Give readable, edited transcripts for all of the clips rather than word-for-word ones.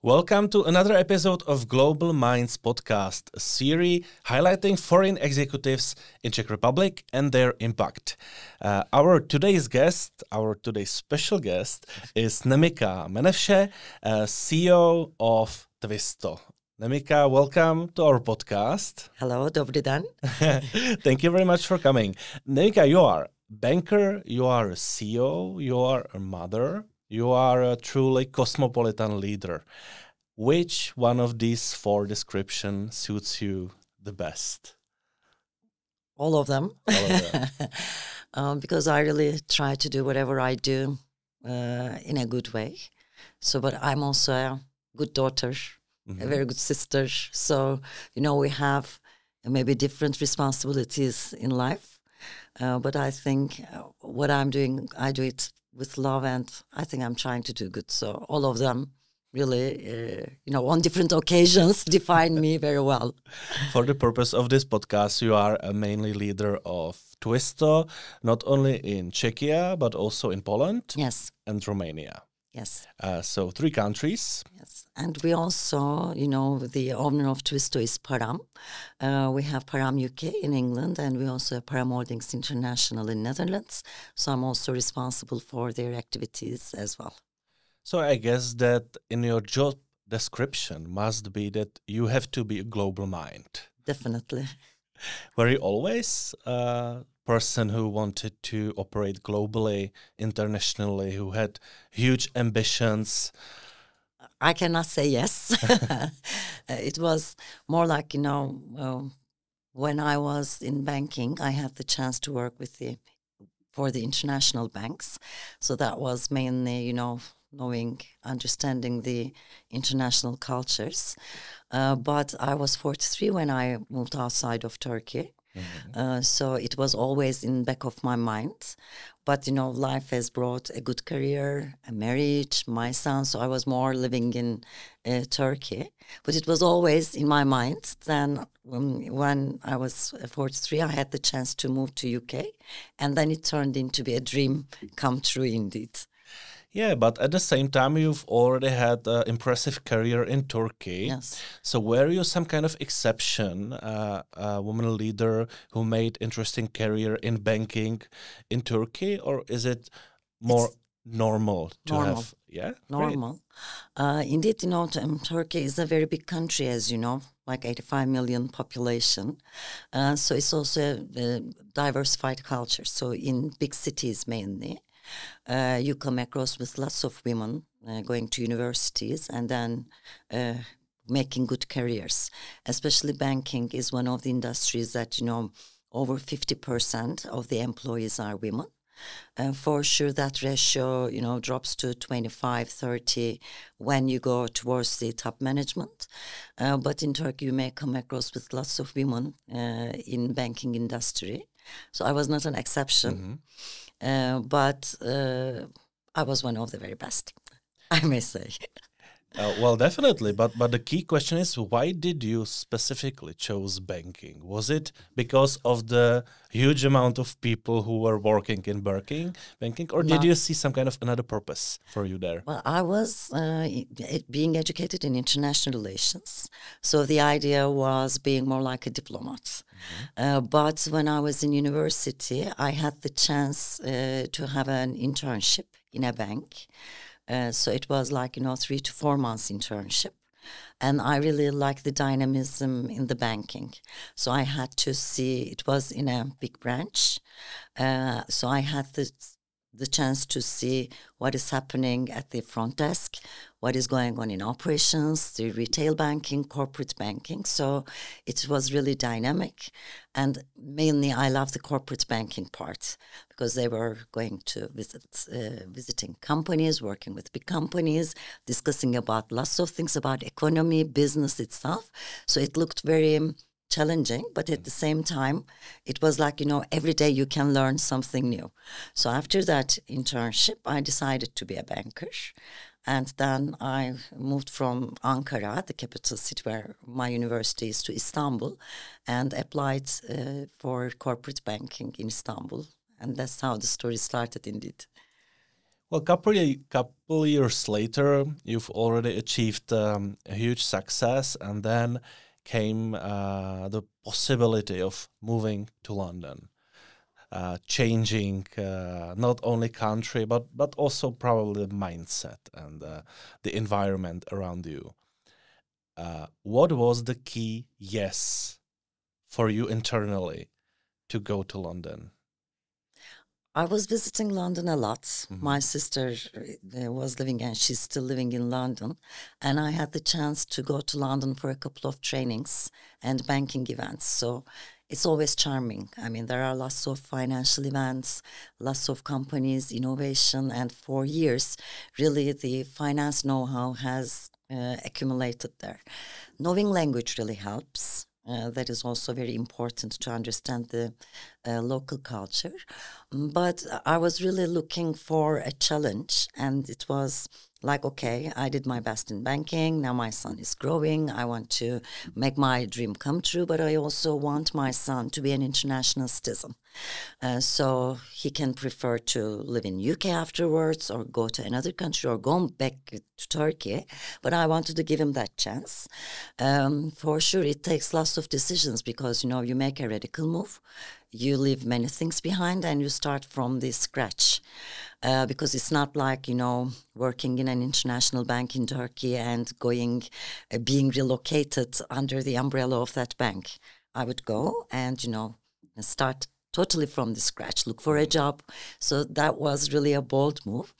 Welcome to another episode of Global Minds podcast, a series highlighting foreign executives in Czech Republic and their impact. Our today's special guest is Nemika Menevse, CEO of Twista. Nemika, welcome to our podcast. Hello, dobrý den. Thank you very much for coming. Nemika, you are a banker, you are a CEO, you are a mother. You are a truly cosmopolitan leader. Which one of these four descriptions suits you the best? All of them. All of them. Because I really try to do whatever I do in a good way. But I'm also a good daughter, a very good sister. So, we have maybe different responsibilities in life. But I think what I'm doing, I do it with love, and I think I'm trying to do good. So all of them really, on different occasions define me very well. For the purpose of this podcast, you are a mainly leader of Twista, not only in Czechia, but also in Poland. Yes. And Romania. Yes. So 3 countries. Yes. And we also, the owner of Twista is Param. We have Param UK in England, and we also have Param Holdings International in Netherlands. So I'm also responsible for their activities as well. So I guess that in your job description must be that you have to be a global mind. Definitely. Were you always a person who wanted to operate globally, internationally, who had huge ambitions? I cannot say yes. It was more like, when I was in banking, I had the chance to work for the international banks. So that was mainly, understanding the international cultures. But I was 43 when I moved outside of Turkey. Mm-hmm. So it was always in the back of my mind. But, life has brought a good career, a marriage, my son. So I was more living in Turkey. But it was always in my mind. Then when I was 43, I had the chance to move to UK. And then it turned into be a dream come true indeed. Yeah, but at the same time, you've already had an impressive career in Turkey. Yes. So were you some kind of exception, a woman leader who made interesting career in banking in Turkey? Or is it more normal to have? Yeah, normal. Indeed, Turkey is a very big country, as you know, like 85 million population. So it's also a diversified culture. So in big cities mainly. You come across with lots of women going to universities and then making good careers. Especially banking is one of the industries that, over 50% of the employees are women. For sure, that ratio, drops to 25, 30 when you go towards the top management. But in Turkey, you may come across with lots of women in banking industry. So I was not an exception. Mm-hmm. But I was one of the very best, I may say. Well, definitely. But the key question is, why did you specifically choose banking? Was it because of the huge amount of people who were working in banking, or did you see some kind of another purpose for you there? Well, I was being educated in international relations. So the idea was being more like a diplomat. Mm-hmm. But when I was in university, I had the chance to have an internship in a bank. So it was like, 3 to 4 months internship. And I really liked the dynamism in the banking. So I had to see, it was in a big branch. So I had the chance to see what is happening at the front desk, what is going on in operations, the retail banking, corporate banking. So it was really dynamic. And mainly I love the corporate banking part because they were going to visiting companies, working with big companies, discussing about lots of things about economy, business itself. So it looked very challenging, but at the same time, it was like, every day you can learn something new. So after that internship, I decided to be a banker. And then I moved from Ankara, the capital city where my university is, to Istanbul and applied for corporate banking in Istanbul. And that's how the story started indeed. Well, couple years later, you've already achieved a huge success, and then came the possibility of moving to London, changing not only country but also probably the mindset and the environment around you. What was the key yes for you internally to go to London? I was visiting London a lot. My sister was living, and she's still living in London. And I had the chance to go to London for a couple of trainings and banking events. So it's always charming. I mean, there are lots of financial events, lots of companies, innovation. And for years, really, the finance know-how has accumulated there. Knowing language really helps. That is also very important to understand the local culture. But I was really looking for a challenge, and it was like, okay, I did my best in banking. Now my son is growing. I want to make my dream come true, but I also want my son to be an international citizen. So he can prefer to live in UK afterwards or go to another country or go back to Turkey. But I wanted to give him that chance. For sure, it takes lots of decisions because, you make a radical move. You leave many things behind and you start from the scratch. Because it's not like, working in an international bank in Turkey and being relocated under the umbrella of that bank. I would go and, start totally from the scratch, look for a job. So that was really a bold move.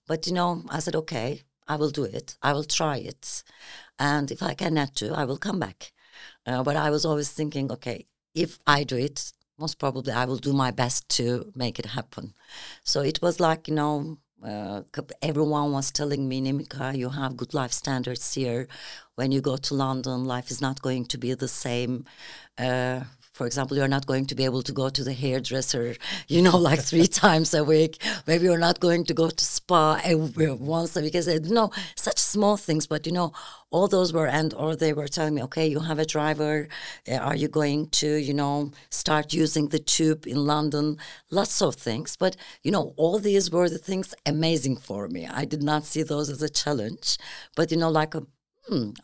But, I said, okay, I will do it. I will try it. And if I cannot do, I will come back. But I was always thinking, okay, if I do it, most probably I will do my best to make it happen. So it was like, everyone was telling me, Nemika, you have good life standards here. When you go to London, life is not going to be the same. For example, you're not going to be able to go to the hairdresser, like 3 times a week. Maybe you're not going to go to spa once a week. I said, such small things. But, all those were, or they were telling me, okay, you have a driver. Are you going to, start using the tube in London? Lots of things. But, all these were the things amazing for me. I did not see those as a challenge. But,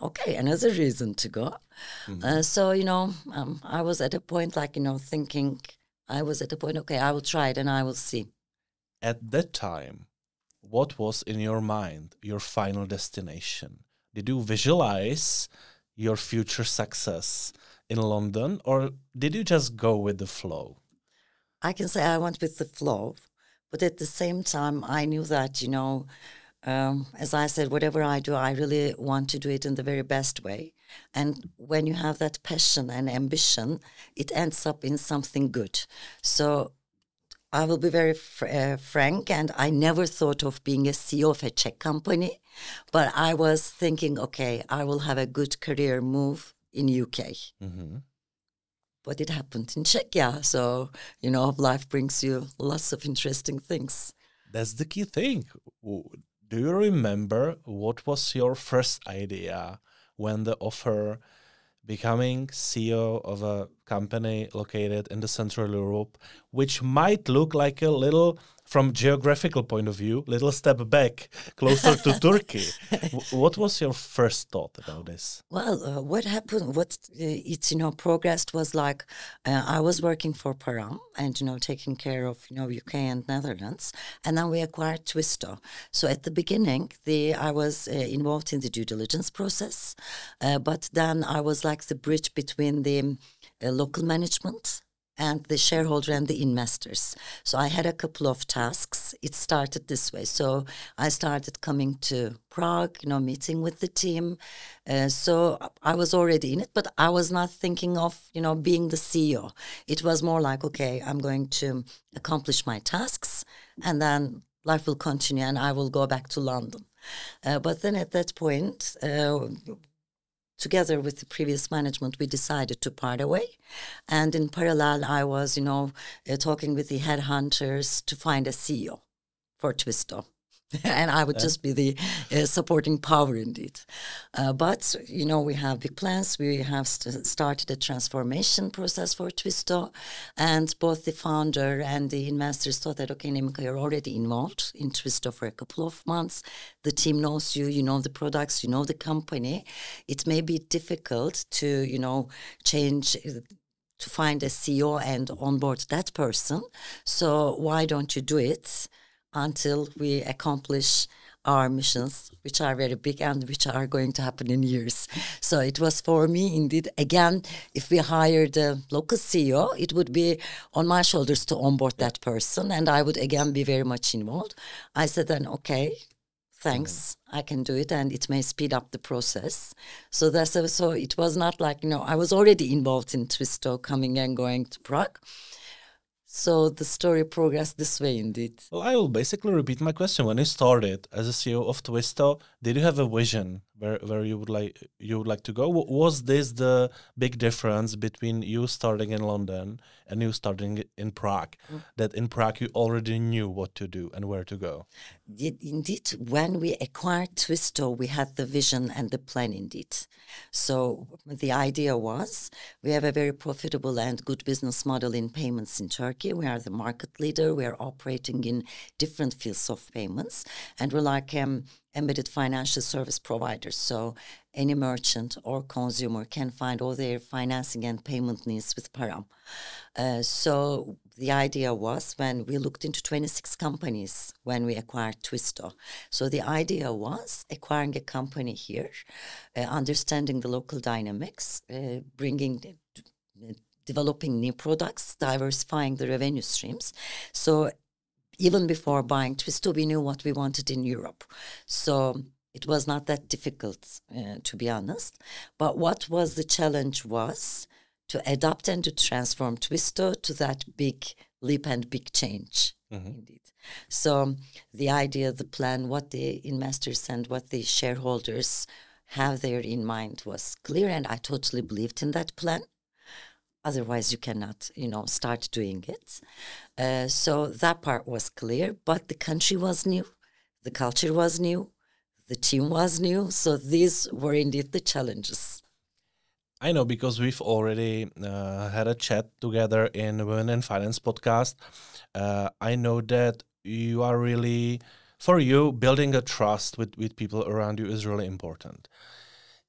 okay, another reason to go. So, I was at a point thinking, okay, I will try it and I will see. At that time, what was in your mind, your final destination? Did you visualize your future success in London, or did you just go with the flow? I can say I went with the flow, but at the same time, I knew that, as I said, whatever I do, I really want to do it in the very best way. And when you have that passion and ambition, it ends up in something good. So I will be very frank, and I never thought of being a CEO of a Czech company, but I was thinking, okay, I will have a good career move in UK. But it happened in Czechia. So, life brings you lots of interesting things. That's the key thing. Do you remember what was your first idea when the offer becoming CEO of a company located in the Central Europe, which might look like a little, from geographical point of view, little step back, closer to Turkey? What was your first thought about this? Well, what happened, it's, progressed was like, I was working for Param and, taking care of, UK and Netherlands. And then we acquired Twista. So at the beginning, I was involved in the due diligence process. But then I was like the bridge between the local management and the shareholder and the investors. So I had a couple of tasks. It started this way. So I started coming to Prague, meeting with the team. So I was already in it, but I was not thinking of, being the CEO. It was more like, okay, I'm going to accomplish my tasks and then life will continue and I will go back to London. But then at that point, together with the previous management, we decided to part away. And in parallel, I was, talking with the headhunters to find a CEO for Twista. And I would just be the supporting power indeed. But, we have big plans. We have started a transformation process for Twista. And both the founder and the investors thought that, okay, Nemika, you're already involved in Twista for a couple of months. The team knows you, you know the products, you know the company. It may be difficult to, change, to find a CEO and onboard that person. So why don't you do it until we accomplish our missions, which are very big and which are going to happen in years. So it was for me, indeed, again, if we hired a local CEO, it would be on my shoulders to onboard that person, and I would again be very much involved. I said then, okay, thanks, I can do it, and it may speed up the process. So so it was not like, I was already involved in Twista, coming and going to Prague. So the story progressed this way, indeed. Well, I will basically repeat my question. When you started as a CEO of Twista, did you have a vision where you would like to go? Was this the big difference between you starting in London and you starting in Prague? That in Prague you already knew what to do and where to go? Indeed, when we acquired Twista, we had the vision and the plan, indeed. So the idea was, we have a very profitable and good business model in payments in Turkey. We are the market leader. We are operating in different fields of payments. And we're like embedded financial service providers. So any merchant or consumer can find all their financing and payment needs with Param. So the idea was, when we looked into 26 companies when we acquired Twista. So the idea was acquiring a company here, understanding the local dynamics, developing new products, diversifying the revenue streams. So even before buying Twista, we knew what we wanted in Europe. So it was not that difficult, to be honest. But what was the challenge was to adapt and to transform Twista to that big leap and big change, indeed. So the idea, the plan, what the investors and what the shareholders have there in mind was clear, and I totally believed in that plan. Otherwise, you cannot, start doing it. So that part was clear, but the country was new, the culture was new, the team was new. So these were indeed the challenges. I know, because we've already had a chat together in Women in Finance podcast. I know that you are really, for you, building a trust with people around you is really important.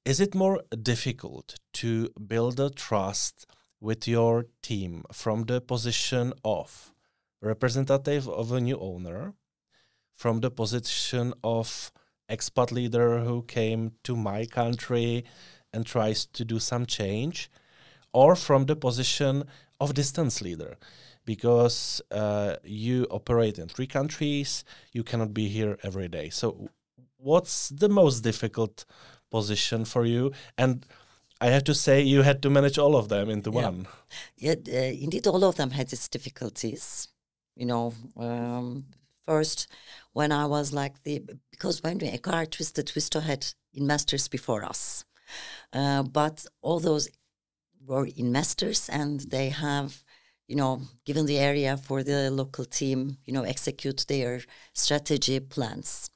Is it more difficult to build a trust with your team from the position of representative of a new owner, from the position of expat leader who came to my country and tries to do some change, or from the position of distance leader? Because you operate in 3 countries, you cannot be here every day. So what's the most difficult position for you? And I have to say, you had to manage all of them into one. Yeah, indeed, all of them had its difficulties. First, when I was because when we acquired Twista had investors before us. But all those were investors, and they have, given the area for the local team, execute their strategy plans.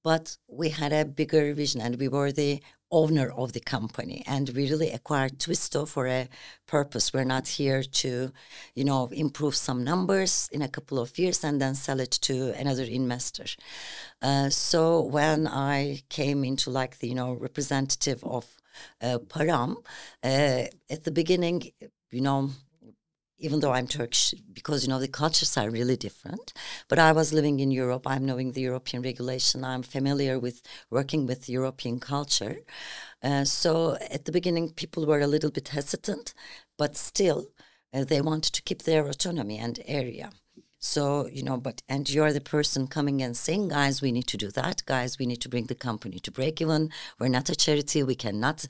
But we had a bigger vision, and we were the owner of the company, and we really acquired Twista for a purpose. We're not here to, improve some numbers in a couple of years and then sell it to another investor. So when I came into the, representative of Param, at the beginning, even though I'm Turkish, because, the cultures are really different. But I was living in Europe. I'm knowing the European regulation. I'm familiar with working with European culture. So at the beginning, people were a little bit hesitant, but still, they wanted to keep their autonomy and area. So, and you're the person coming and saying, guys, we need to do that. Guys, we need to bring the company to break even. We're not a charity. We cannot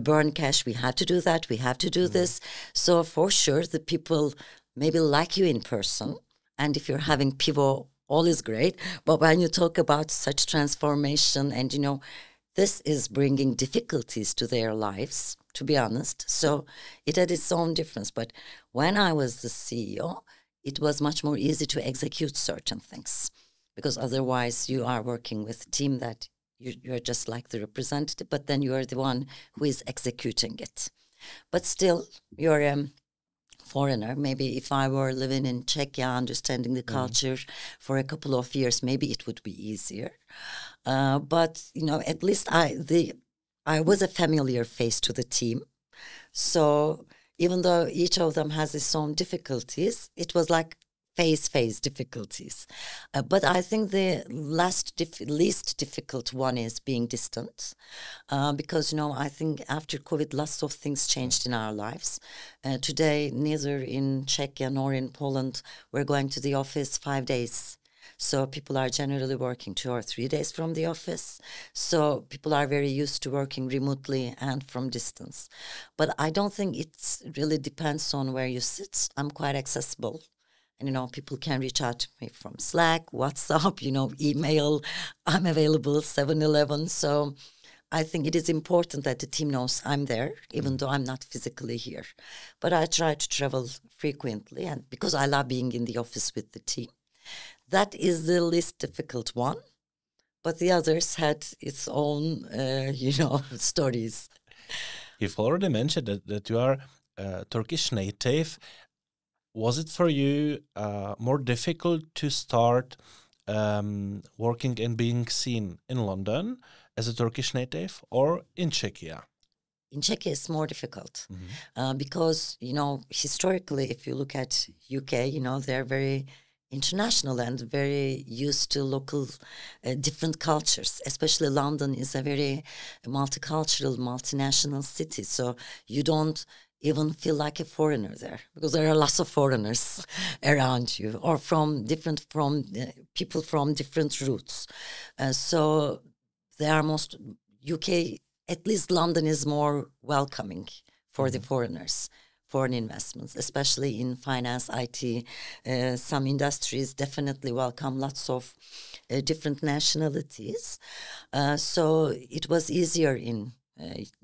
burn cash. We have to do that. We have to do this. So for sure, the people maybe like you in person. And if you're having pivot, all is great. But when you talk about such transformation and, this is bringing difficulties to their lives, to be honest. So it had its own difference. But when I was the CEO, it was much more easy to execute certain things. because otherwise you are working with a team that you're just like the representative, but then you are the one who is executing it. But still, you're a foreigner. Maybe if I were living in Czechia, understanding the culture for a couple of years, maybe it would be easier. But, at least I was a familiar face to the team. So even though each of them has its own difficulties, it was like face difficulties. But I think the least difficult one is being distant. Because, I think after COVID, lots of things changed in our lives. Today, neither in Czechia nor in Poland, we're going to the office 5 days. So people are generally working 2 or 3 days from the office. So people are very used to working remotely and from distance. But I don't think it really depends on where you sit. I'm quite accessible. And, people can reach out to me from Slack, WhatsApp, email. I'm available 7-Eleven. So I think it is important that the team knows I'm there, even though I'm not physically here. But I try to travel frequently, and because I love being in the office with the team. That is the least difficult one. But the others had its own, stories. You've already mentioned that you are Turkish native. Was it for you more difficult to start working and being seen in London as a Turkish native or in Czechia? In Czechia, it's more difficult because, historically, if you look at UK, they're very international and very used to local different cultures. Especially London is a very multicultural, multinational city. So you don't even feel like a foreigner there because there are lots of foreigners around you or people from different roots. So there are most UK, at least London is more welcoming for the foreigners, foreign investments, especially in finance, IT. Some industries definitely welcome lots of different nationalities. So it was easier in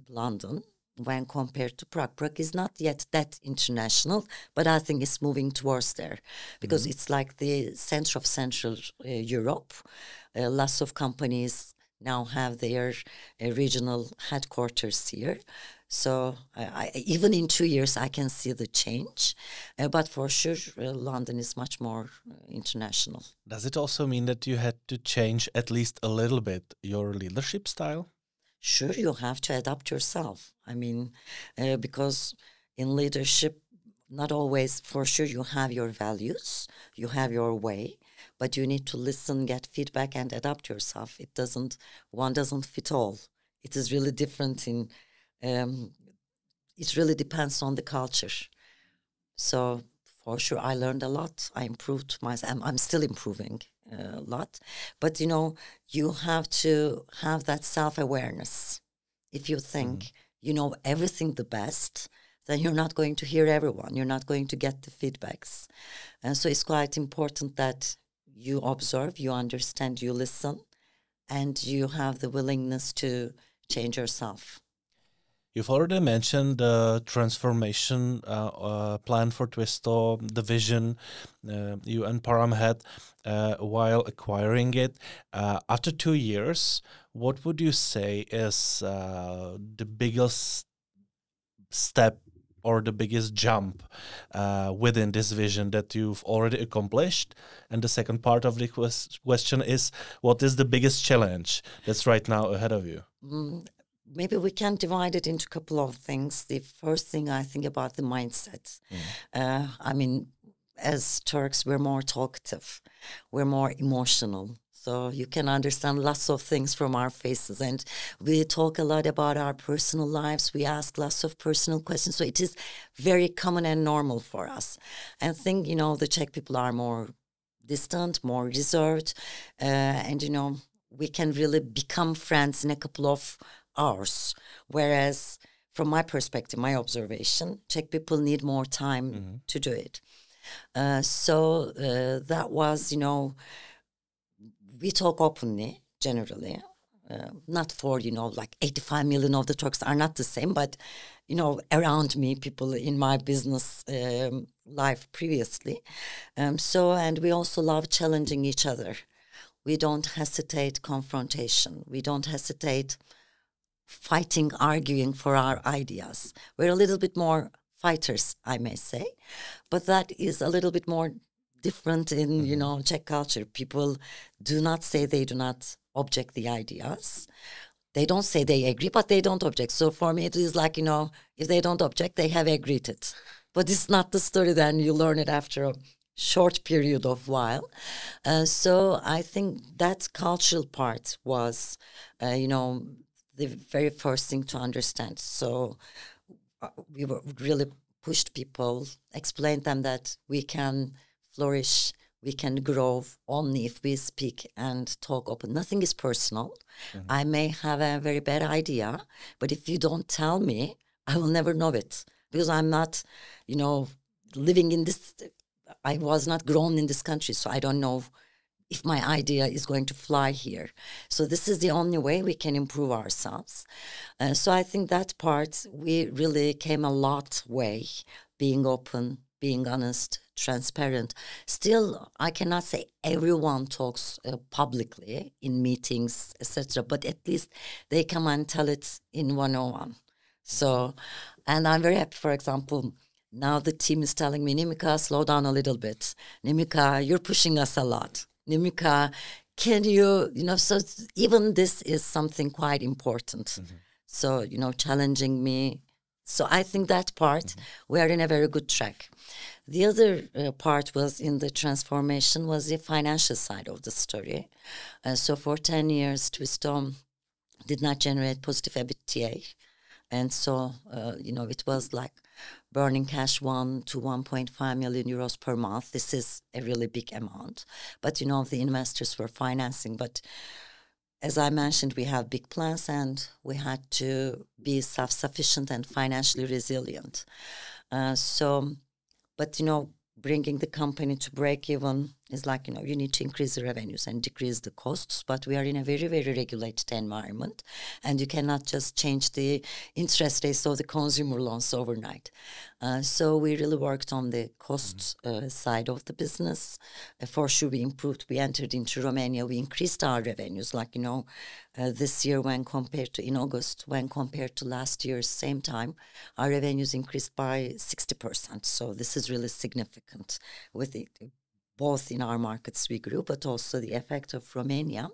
London when compared to Prague. Prague is not yet that international, but I think it's moving towards there because it's like the center of Central Europe. Lots of companies now have their regional headquarters here. So even in 2 years, I can see the change. But for sure, London is much more international. Does it also mean that you had to change at least a little bit your leadership style? Sure, you have to adapt yourself. I mean, because in leadership, not always, for sure, you have your values, you have your way, but you need to listen, get feedback, and adapt yourself. One doesn't fit all. It is really different it really depends on the culture. So for sure, I learned a lot. I improved myself. I'm still improving a lot. But, you have to have that self-awareness. If you think you know everything the best, then you're not going to hear everyone. You're not going to get the feedbacks. And so it's quite important that you observe, you understand, you listen, and you have the willingness to change yourself. You've already mentioned the transformation plan for Twista, the vision you and Param had while acquiring it. After 2 years, what would you say is the biggest step or the biggest jump within this vision that you've already accomplished? And the second part of the question is, what is the biggest challenge that's right now ahead of you? Maybe we can divide it into a couple of things. The first thing I think about the mindset. I mean, as Turks, we're more talkative. We're more emotional. So you can understand lots of things from our faces. And we talk a lot about our personal lives. We ask lots of personal questions. So it is very common and normal for us. And I think, the Czech people are more distant, more reserved. And, we can really become friends in a couple of hours. Whereas from my perspective, my observation, Czech people need more time to do it. So that was, we talk openly, generally. Not for, like 85 million of the Turks are not the same, but, around me, people in my business life previously. And we also love challenging each other. we don't hesitate confrontation. We don't hesitate fighting, arguing for our ideas. We're a little bit more fighters, I may say, but that is a little bit more different in, Czech culture. People do not say they do not object the ideas. They don't say they agree, but they don't object. So for me, it is like, if they don't object, they have agreed it. But it's not the story, then you learn it after a short period of while. So I think that cultural part was, the very first thing to understand. So we were really pushed people, explained them that we can flourish, we can grow only if we speak and talk open. Nothing is personal. I may have a very bad idea, but if you don't tell me, I will never know it. Because I'm not, living in this, I was not grown in this country, so I don't know if my idea is going to fly here. So this is the only way we can improve ourselves. So I think that part, we really came a lot way, being open, being honest, transparent. Still, I cannot say everyone talks publicly in meetings, etc., but at least they come and tell it in one-on-one. So, and I'm very happy, for example, now the team is telling me, Nemika, slow down a little bit. Nemika, you're pushing us a lot. Nemika, can you, so even this is something quite important. So, challenging me. So I think that part, we are in a very good track. The other part was in the transformation was the financial side of the story. So for 10 years, Twista did not generate positive EBITDA. And so, it was like burning cash 1 to 1.5 million euros per month. This is a really big amount. But, the investors were financing. But as I mentioned, we have big plans and we had to be self-sufficient and financially resilient. But, bringing the company to break even is like, you need to increase the revenues and decrease the costs. But we are in a very, very regulated environment. And you cannot just change the interest rates of the consumer loans overnight. So we really worked on the cost side of the business. For sure, we improved. We entered into Romania. We increased our revenues. Like, this year in August, when compared to last year's same time, our revenues increased by 60%. So this is really significant with it. Both in our markets we grew, but also the effect of Romania.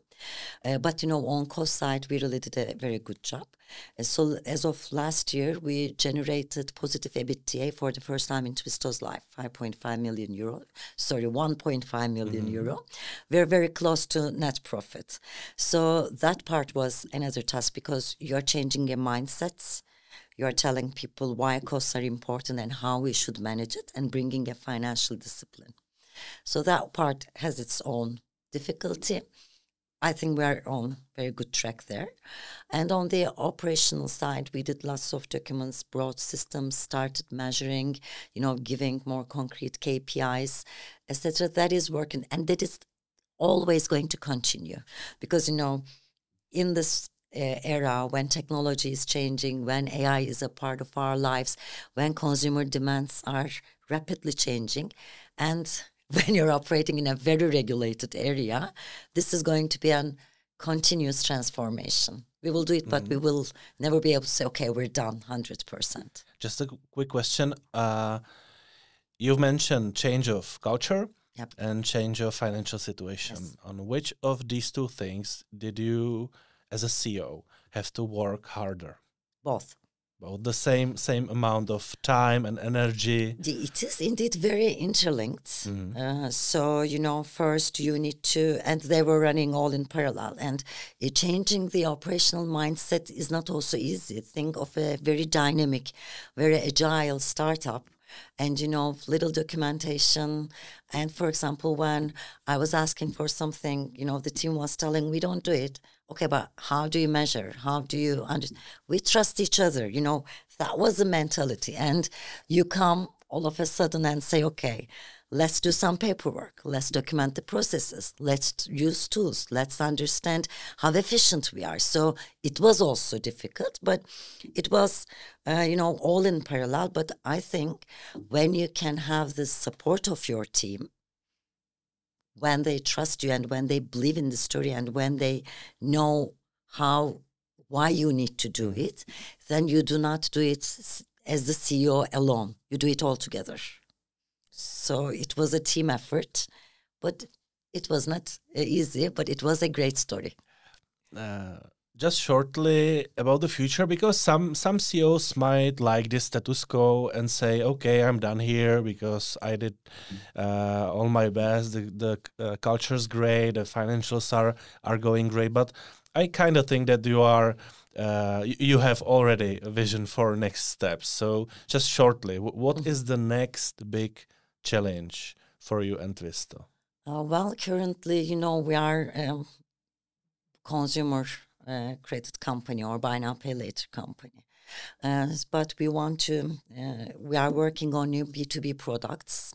But, on cost side, we really did a very good job. So as of last year, we generated positive EBITDA for the first time in Twista's life, 1.5 million euro. We're very close to net profit. So that part was another task because you're changing your mindsets. You're telling people why costs are important and how we should manage it and bringing a financial discipline. So that part has its own difficulty. I think we are on very good track there. And on the operational side, we did lots of documents, brought systems, started measuring, giving more concrete KPIs, etc. That is working. And that is always going to continue. Because, in this era when technology is changing, when AI is a part of our lives, when consumer demands are rapidly changing, and when you're operating in a very regulated area, this is going to be a continuous transformation. We will do it, but we will never be able to say, okay, we're done 100%. Just a quick question. You've mentioned change of culture and change of financial situation. Yes. On which of these two things did you, as a CEO, have to work harder? Both. Well, the same amount of time and energy. It is indeed very interlinked. So, first you need to, and they were running all in parallel. And changing the operational mindset is not also easy. Think of a very dynamic, very agile startup. And, little documentation. And, for example, when I was asking for something, the team was telling, we don't do it. Okay, but how do you measure? How do you understand? We trust each other, That was the mentality. And you come all of a sudden and say, okay, let's do some paperwork. Let's document the processes. Let's use tools. Let's understand how efficient we are. So it was also difficult, but it was, all in parallel. But I think when you can have the support of your team, when they trust you and when they believe in the story and when they know why you need to do it, then you do not do it as the CEO alone. You do it all together. So it was a team effort, but it was not easy, but it was a great story. Just shortly about the future, because some CEOs might like this status quo and say, okay, I'm done here because I did all my best. The culture's great, the financials are going great. But I kind of think that you have already a vision for next steps. So just shortly, what is the next big challenge for you and Twista? Well, currently, we are consumer credit company or buy now pay later company, but we are working on new B2B products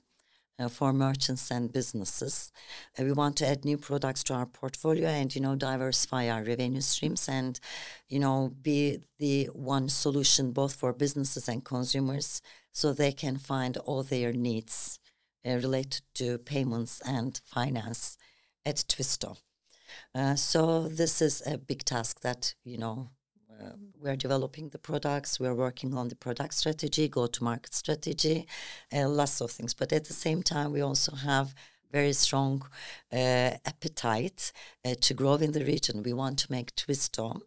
for merchants and businesses. We want to add new products to our portfolio and diversify our revenue streams and be the one solution both for businesses and consumers, so they can find all their needs related to payments and finance at Twista. So this is a big task that, we're developing the products, we're working on the product strategy, go-to-market strategy, lots of things. But at the same time, we also have very strong appetite to grow in the region. We want to make Twista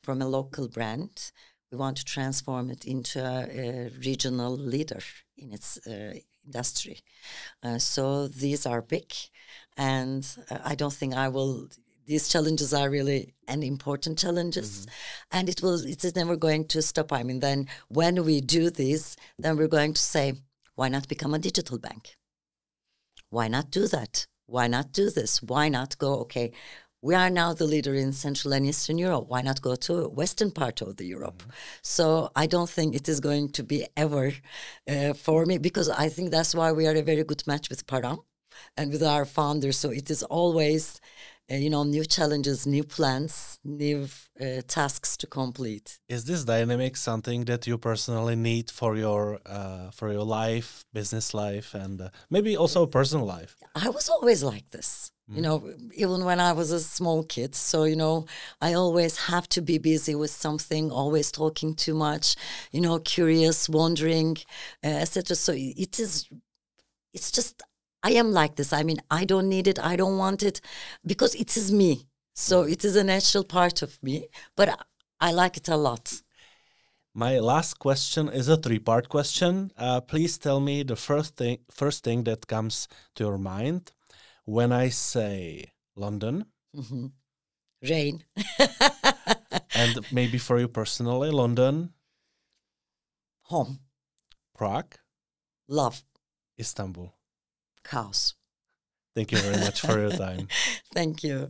from a local brand. We want to transform it into a regional leader in its industry. So these are big, and I don't think these challenges are really an important challenges, and it is never going to stop. I mean, then when we do this, then we're going to say, why not become a digital bank? Why not do that? Why not do this? Why not go, okay, we are now the leader in Central and Eastern Europe. Why not go to Western part of the Europe? So I don't think it is going to be ever for me, because I think that's why we are a very good match with Param and with our founders. So it is always, new challenges, new plans, new tasks to complete. Is this dynamic something that you personally need for your life, business life, and maybe also personal life? I was always like this. Even when I was a small kid. So, I always have to be busy with something, always talking too much, curious, wondering, etc. So it's just, I am like this. I mean, I don't need it. I don't want it, because it is me. So it is a natural part of me, but I like it a lot. My last question is a three-part question. Please tell me the first thing that comes to your mind when I say London. Rain. And maybe for you personally, London. Home. Prague. Love. Istanbul. Chaos. Thank you very much for your time. Thank you.